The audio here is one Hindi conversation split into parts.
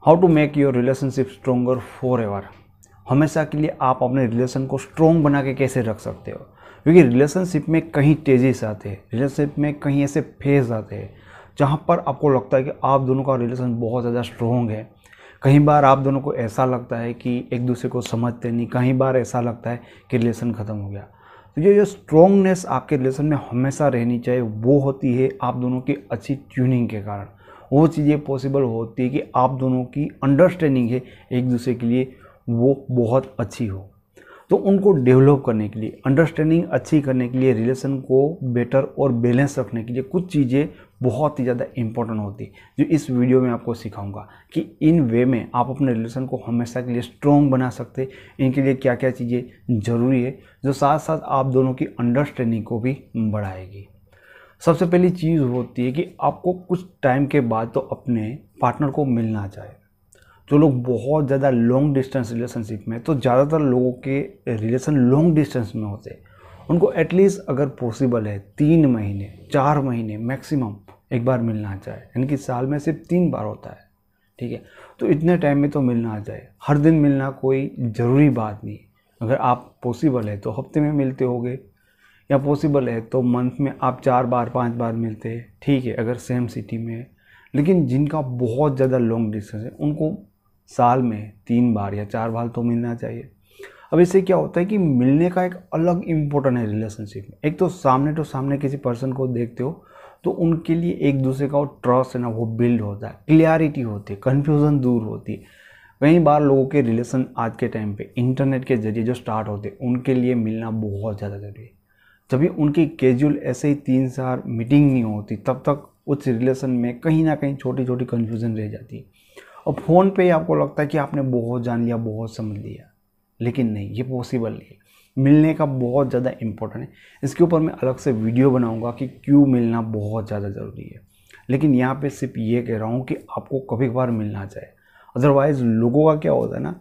How to make your relationship stronger forever. हमेशा के लिए आप अपने रिलेशन को स्ट्रोंग बना के कैसे रख सकते हो, क्योंकि रिलेशनशिप में कहीं तेजीस आते हैं, रिलेशनशिप में कहीं ऐसे फेज आते हैं जहाँ पर आपको लगता है कि आप दोनों का रिलेशन बहुत ज़्यादा स्ट्रोंग है। कई बार आप दोनों को ऐसा लगता है कि एक दूसरे को समझते नहीं, कई बार ऐसा लगता है कि रिलेशन ख़त्म हो गया। तो ये जो स्ट्रोंगनेस आपके रिलेशन में हमेशा रहनी चाहिए वो होती है आप दोनों की अच्छी ट्यूनिंग के कारण। वो चीज़ें पॉसिबल होती है कि आप दोनों की अंडरस्टैंडिंग है एक दूसरे के लिए वो बहुत अच्छी हो। तो उनको डेवलप करने के लिए, अंडरस्टैंडिंग अच्छी करने के लिए, रिलेशन को बेटर और बैलेंस रखने के लिए कुछ चीज़ें बहुत ही ज़्यादा इंपॉर्टेंट होती है जो इस वीडियो में आपको सिखाऊंगा कि इन वे में आप अपने रिलेशन को हमेशा के लिए स्ट्रॉन्ग बना सकते हैं। इनके लिए क्या क्या चीज़ें ज़रूरी है जो साथ साथ आप दोनों की अंडरस्टैंडिंग को भी बढ़ाएगी। सबसे पहली चीज़ होती है कि आपको कुछ टाइम के बाद तो अपने पार्टनर को मिलना चाहिए। जो लोग बहुत ज़्यादा लॉन्ग डिस्टेंस रिलेशनशिप में, तो ज़्यादातर लोगों के रिलेशन लॉन्ग डिस्टेंस में होते हैं, उनको एटलीस्ट अगर पॉसिबल है 3 महीने 4 महीने मैक्सिमम एक बार मिलना चाहिए। यानी कि साल में सिर्फ 3 बार होता है, ठीक है। तो इतने टाइम में तो मिलना चाहिए। हर दिन मिलना कोई ज़रूरी बात नहीं। अगर आप पॉसिबल है तो हफ्ते में मिलते होगे, या पॉसिबल है तो मंथ में आप 4 बार 5 बार मिलते हैं, ठीक है, अगर सेम सिटी में है। लेकिन जिनका बहुत ज़्यादा लॉन्ग डिस्टेंस है उनको साल में 3 बार या 4 बार तो मिलना चाहिए। अब इससे क्या होता है कि मिलने का एक अलग इम्पोर्टेंट है रिलेशनशिप में। एक तो सामने किसी पर्सन को देखते हो तो उनके लिए एक दूसरे का ट्रस्ट है ना, वो बिल्ड होता है, क्लियरिटी होती है, कन्फ्यूज़न दूर होती है। कई बार लोगों के रिलेशन आज के टाइम पे इंटरनेट के जरिए जो स्टार्ट होते हैं उनके लिए मिलना बहुत ज़्यादा ज़रूरी है। जब भी उनकी कैजुअल ऐसे ही 3-4 मीटिंग नहीं होती तब तक उस रिलेशन में कहीं ना कहीं छोटी छोटी कन्फ्यूज़न रह जाती है। और फ़ोन पे ही आपको लगता है कि आपने बहुत जान लिया, बहुत समझ लिया, लेकिन नहीं, ये पॉसिबल नहीं है। मिलने का बहुत ज़्यादा इम्पोर्टेंट है। इसके ऊपर मैं अलग से वीडियो बनाऊंगा कि क्यों मिलना बहुत ज़्यादा ज़रूरी है। लेकिन यहाँ पे सिर्फ ये कह रहा हूँ कि आपको कभी कभार मिलना चाहिए। अदरवाइज़ लोगों का क्या होता है ना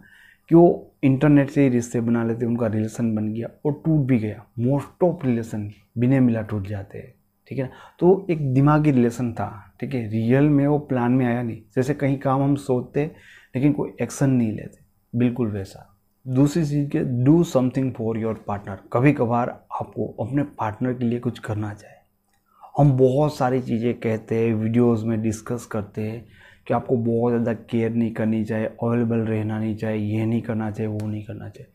कि वो इंटरनेट से ही रिश्ते बना लेते, उनका रिलेशन बन गया और टूट भी गया। मोस्ट ऑफ रिलेशन बिना मिला टूट जाते हैं, ठीक है ना। तो एक दिमागी रिलेशन था, ठीक है, रियल में वो प्लान में आया नहीं। जैसे कहीं काम हम सोचते लेकिन कोई एक्शन नहीं लेते, बिल्कुल वैसा। दूसरी चीज़ के do something for your partner. कभी कभार आपको अपने पार्टनर के लिए कुछ करना चाहिए। हम बहुत सारी चीज़ें कहते हैं, वीडियोस में डिस्कस करते हैं कि आपको बहुत ज़्यादा केयर नहीं करनी चाहिए, अवेलेबल रहना नहीं चाहिए, ये नहीं करना चाहिए, वो नहीं करना चाहिए।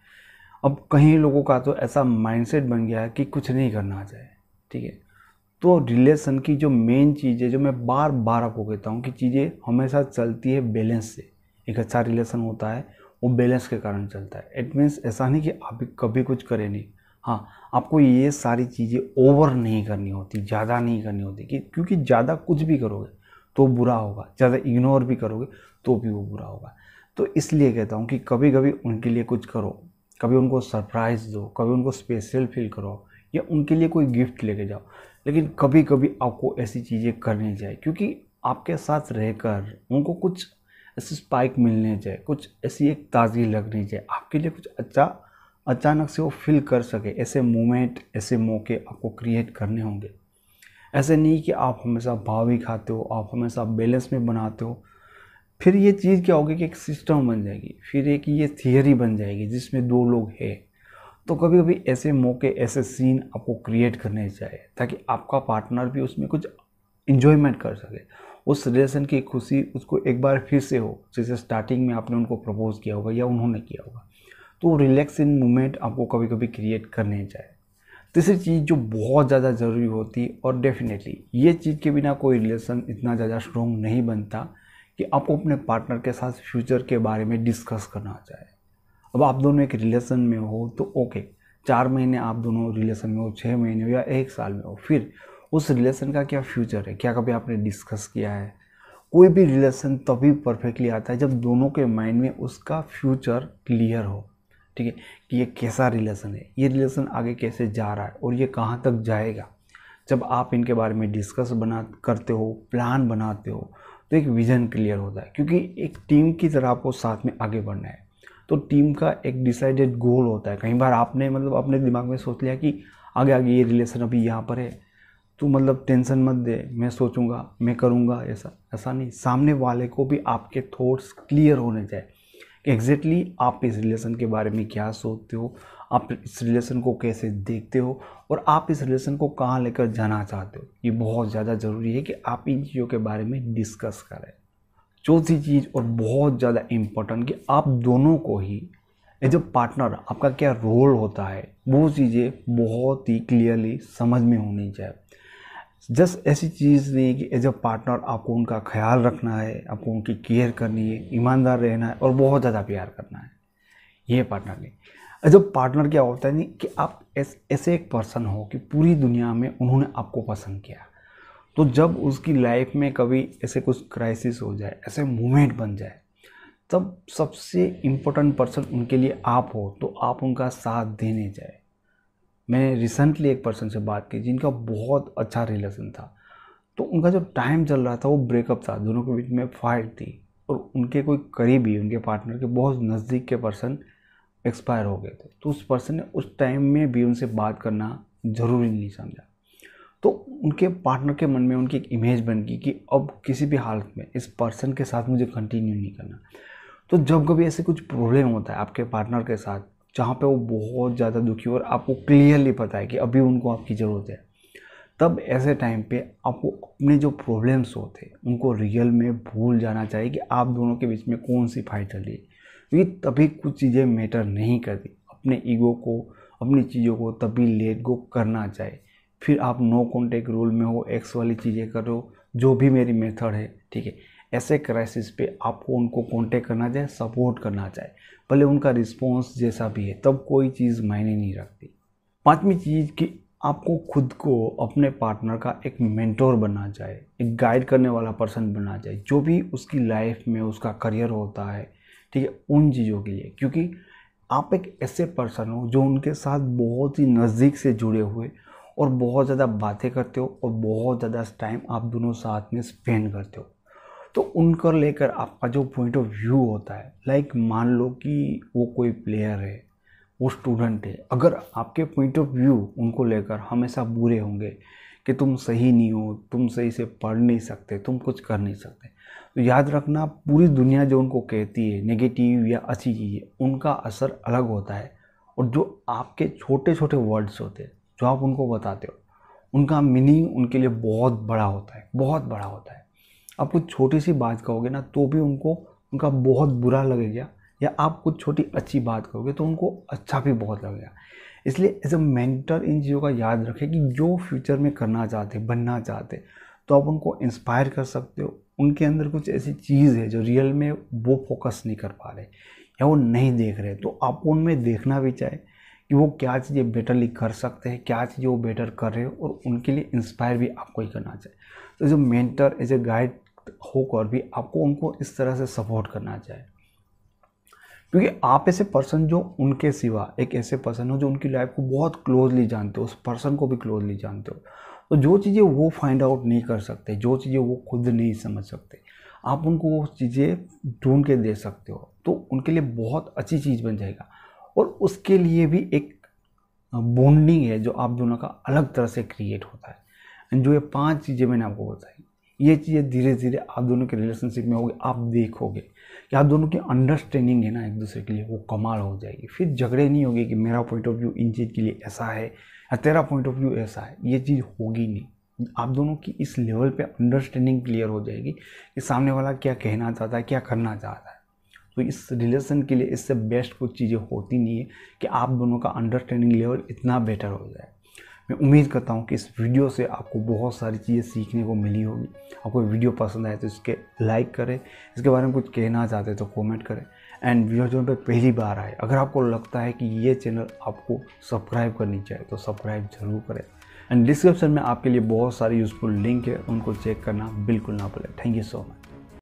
अब कई लोगों का तो ऐसा माइंडसेट बन गया है कि कुछ नहीं करना चाहिए, ठीक है। तो रिलेशन की जो मेन चीज़ है, जो मैं बार बार आपको कहता हूँ कि चीज़ें हमेशा चलती है बैलेंस से। एक अच्छा रिलेशन होता है वो बैलेंस के कारण चलता है। इट मीन्स ऐसा नहीं कि आप कभी कुछ करें नहीं, हाँ, आपको ये सारी चीज़ें ओवर नहीं करनी होती, ज़्यादा नहीं करनी होती, क्योंकि ज़्यादा कुछ भी करोगे तो बुरा होगा, ज़्यादा इग्नोर भी करोगे तो भी वो बुरा होगा। तो इसलिए कहता हूँ कि कभी कभी उनके लिए कुछ करो, कभी उनको सरप्राइज़ दो, कभी उनको स्पेशल फील करो, या उनके लिए कोई गिफ्ट लेके जाओ। लेकिन कभी कभी आपको ऐसी चीज़ें करनी चाहिए क्योंकि आपके साथ रहकर उनको कुछ ऐसे स्पाइक मिलने चाहिए, कुछ ऐसी एक ताज़गी लगनी चाहिए, आपके लिए कुछ अच्छा अचानक से वो फील कर सके। ऐसे मोमेंट, ऐसे मौके आपको क्रिएट करने होंगे। ऐसे नहीं कि आप हमेशा भाव ही खाते हो, आप हमेशा बैलेंस में बनाते हो। फिर ये चीज़ क्या होगी कि एक सिस्टम बन जाएगी, फिर एक ये थियरी बन जाएगी जिसमें 2 लोग हैं। तो कभी कभी ऐसे मौके, ऐसे सीन आपको क्रिएट करने चाहिए ताकि आपका पार्टनर भी उसमें कुछ इन्जॉयमेंट कर सके, उस रिलेशन की खुशी उसको एक बार फिर से हो, जैसे स्टार्टिंग में आपने उनको प्रपोज किया होगा या उन्होंने किया होगा। तो रिलैक्सिंग मोमेंट आपको कभी कभी क्रिएट करने चाहिए। तीसरी चीज़ जो बहुत ज़्यादा ज़रूरी होती है, और डेफिनेटली ये चीज़ के बिना कोई रिलेशन इतना ज़्यादा स्ट्रॉन्ग नहीं बनता, कि आपको अपने पार्टनर के साथ फ्यूचर के बारे में डिस्कस करना चाहिए। अब आप दोनों एक रिलेशन में हो तो ओके, 4 महीने आप दोनों रिलेशन में हो, 6 महीने हो या 1 साल में हो, फिर उस रिलेशन का क्या फ्यूचर है, क्या कभी आपने डिस्कस किया है? कोई भी रिलेशन तभी परफेक्टली आता है जब दोनों के माइंड में उसका फ्यूचर क्लियर हो, ठीक है, कि ये कैसा रिलेशन है, ये रिलेशन आगे कैसे जा रहा है और ये कहाँ तक जाएगा। जब आप इनके बारे में डिस्कस करते हो, प्लान बनाते हो, तो एक विज़न क्लियर होता है, क्योंकि एक टीम की तरह आपको साथ में आगे बढ़ना है। तो टीम का एक डिसाइडेड गोल होता है। कई बार आपने अपने दिमाग में सोच लिया कि आगे आगे ये रिलेशन अभी यहाँ पर है, तू मतलब टेंशन मत दे, मैं सोचूंगा, मैं करूंगा, ऐसा नहीं। सामने वाले को भी आपके थॉट्स क्लियर होने चाहिए कि एग्जैक्टली आप इस रिलेशन के बारे में क्या सोचते हो, आप इस रिलेशन को कैसे देखते हो और आप इस रिलेशन को कहाँ लेकर जाना चाहते हो। ये बहुत ज़्यादा ज़रूरी है कि आप इन चीज़ों के बारे में डिस्कस करें। चौथी चीज़ और बहुत ज़्यादा इम्पोर्टेंट कि आप दोनों को ही एज अ पार्टनर आपका क्या रोल होता है, वो चीज़ें बहुत ही क्लियरली समझ में होनी चाहिए। जस्ट ऐसी चीज़ नहीं कि एज अ पार्टनर आपको उनका ख्याल रखना है, आपको उनकी केयर करनी है, ईमानदार रहना है और बहुत ज़्यादा प्यार करना है। ये पार्टनर नहीं। एज अ पार्टनर क्या होता है नहीं कि आप ऐसे एक पर्सन हो कि पूरी दुनिया में उन्होंने आपको पसंद किया, तो जब उसकी लाइफ में कभी ऐसे कुछ क्राइसिस हो जाए, ऐसे मोमेंट बन जाए, तब सबसे इम्पोर्टेंट पर्सन उनके लिए आप हो, तो आप उनका साथ देने जाए। मैंने रिसेंटली एक पर्सन से बात की जिनका बहुत अच्छा रिलेशन था, तो उनका जो टाइम चल रहा था वो ब्रेकअप था, दोनों के बीच में फाइट थी और उनके कोई करीबी, उनके पार्टनर के बहुत नज़दीक के पर्सन एक्सपायर हो गए थे। तो उस पर्सन ने उस टाइम में भी उनसे बात करना ज़रूरी नहीं समझा। तो उनके पार्टनर के मन में उनकी एक इमेज बन गई कि अब किसी भी हालत में इस पर्सन के साथ मुझे कंटिन्यू नहीं करना। तो जब कभी ऐसे कुछ प्रॉब्लम होता है आपके पार्टनर के साथ जहाँ पे वो बहुत ज़्यादा दुखी और आपको क्लियरली पता है कि अभी उनको आपकी ज़रूरत है, तब ऐसे टाइम पे आपको अपने जो प्रॉब्लम्स होते हैं उनको रियल में भूल जाना चाहिए कि आप दोनों के बीच में कौन सी फाइट चल रही है, क्योंकि तभी कुछ चीज़ें मैटर नहीं करती। अपने ईगो को, अपनी चीज़ों को तभी लेट गो करना चाहिए। फिर आप नो कॉन्टेक्ट रूल में हो, एक्स वाली चीज़ें करो, जो भी मेरी मेथड है, ठीक है। ऐसे क्राइसिस पे आपको उनको कांटेक्ट करना चाहिए, सपोर्ट करना चाहिए, भले उनका रिस्पॉन्स जैसा भी है, तब कोई चीज़ मायने नहीं रखती। पांचवी चीज़ कि आपको खुद को अपने पार्टनर का एक मेंटोर बनना चाहिए, एक गाइड करने वाला पर्सन बनना चाहिए, जो भी उसकी लाइफ में उसका करियर होता है, ठीक है, उन चीज़ों के लिए। क्योंकि आप एक ऐसे पर्सन हो जो उनके साथ बहुत ही नज़दीक से जुड़े हुए और बहुत ज़्यादा बातें करते हो और बहुत ज़्यादा टाइम आप दोनों साथ में स्पेंड करते हो। तो उनको लेकर आपका जो पॉइंट ऑफ व्यू होता है, लाइक मान लो कि वो कोई प्लेयर है, वो स्टूडेंट है, अगर आपके पॉइंट ऑफ व्यू उनको लेकर हमेशा बुरे होंगे कि तुम सही नहीं हो, तुम सही से पढ़ नहीं सकते, तुम कुछ कर नहीं सकते, तो याद रखना पूरी दुनिया जो उनको कहती है नेगेटिव या अच्छी चीज़ें, उनका असर अलग होता है। और जो आपके छोटे छोटे वर्ड्स होते हैं जो आप उनको बताते हो, उनका मीनिंग उनके लिए बहुत बड़ा होता है, बहुत बड़ा होता है। आप कुछ छोटी सी बात कहोगे ना तो भी उनको उनका बहुत बुरा लगेगा, या आप कुछ छोटी अच्छी बात करोगे तो उनको अच्छा भी बहुत लगेगा। इसलिए एज अ मेंटर इन चीज़ों का याद रखें कि जो फ्यूचर में करना चाहते, बनना चाहते, तो आप उनको इंस्पायर कर सकते हो। उनके अंदर कुछ ऐसी चीज़ है जो रियल में वो फोकस नहीं कर पा रहे या वो नहीं देख रहे, तो आपको उनमें देखना भी चाहिए कि वो क्या चीज़ें बेटरली कर सकते हैं, क्या चीज़ें वो बेटर कर रहे हो, और उनके लिए इंस्पायर भी आपको ही करना चाहिए। तो as a mentor, as a guide होकर भी आपको उनको इस तरह से सपोर्ट करना चाहिए, क्योंकि आप ऐसे पर्सन जो उनके सिवा एक ऐसे पर्सन हो जो उनकी लाइफ को बहुत क्लोजली जानते हो, उस पर्सन को भी क्लोजली जानते हो। तो जो चीज़ें वो फाइंड आउट नहीं कर सकते, जो चीज़ें वो खुद नहीं समझ सकते, आप उनको वो चीज़ें ढूंढ के दे सकते हो, तो उनके लिए बहुत अच्छी चीज़ बन जाएगा। और उसके लिए भी एक बॉन्डिंग है जो आप दोनों का अलग तरह से क्रिएट होता है। जो ये 5 चीज़ें मैंने आपको बताई, ये चीज़ें धीरे धीरे आप दोनों के रिलेशनशिप में होगी, आप देखोगे कि आप दोनों की अंडरस्टैंडिंग है ना एक दूसरे के लिए, वो कमाल हो जाएगी। फिर झगड़े नहीं होंगे कि मेरा पॉइंट ऑफ व्यू इन चीज़ के लिए ऐसा है या तेरा पॉइंट ऑफ व्यू ऐसा है, ये चीज़ होगी नहीं। आप दोनों की इस लेवल पे अंडरस्टैंडिंग क्लियर हो जाएगी कि सामने वाला क्या कहना चाहता है, क्या करना चाहता है। तो इस रिलेशन के लिए इससे बेस्ट कुछ चीज़ें होती नहीं है कि आप दोनों का अंडरस्टैंडिंग लेवल इतना बेटर हो जाए। मैं उम्मीद करता हूँ कि इस वीडियो से आपको बहुत सारी चीज़ें सीखने को मिली होगी। आपको वीडियो पसंद आए तो इसके लाइक करें, इसके बारे में कुछ कहना चाहते हैं तो कमेंट करें। एंड वीडियो जो पे पहली बार आए, अगर आपको लगता है कि ये चैनल आपको सब्सक्राइब करनी चाहिए तो सब्सक्राइब जरूर करें। एंड डिस्क्रिप्शन में आपके लिए बहुत सारी यूज़फुल लिंक है, उनको चेक करना बिल्कुल ना भूलें। Thank you so much.